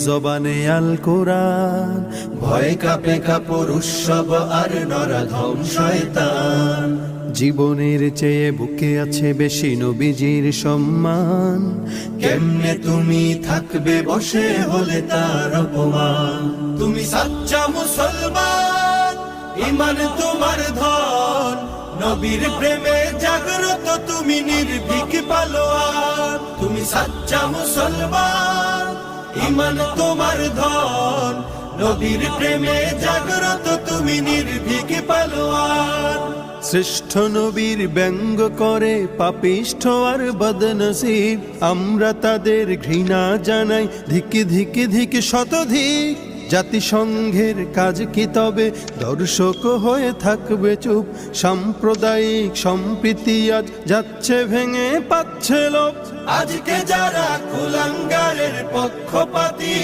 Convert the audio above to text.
জবানে আল কোরআন, ভয় কাপে কাপড় উৎসব আর নরাধম শয়তান। জীবনের চেয়ে বুকে আছে বেশি নবীজির সম্মান। কেমনে তুমি থাকবে বসে হলে তার অপমান। তুমি সাচ্চা মুসলমান, ইমান তোমার ধন, নবীর প্রেমে জাগ্রত তুমি নির্ভীক পালোয়ান। তুমি সাচ্চা মুসলমান, ইমান তোমার ধন, নবীর প্রেমে জাগ্রত তুমি নির্ভীক পালোয়ান। শ্রেষ্ঠ নবীর ব্যঙ্গ করে পাপিষ্ঠ আর বদনসিব, আমরা তাদের ঘৃণা জানাই ধিকে ধিকে ধিকে শতধিক। জাতিসংঘের কাজ কি তবে দর্শক হয়ে থাকবে চুপ? সাম্প্রদায়িক সম্প্রীতি আজ যাচ্ছে ভেঙে, পাচ্ছে লোক। আজকে যারা কুলাঙ্গারের পক্ষপাতী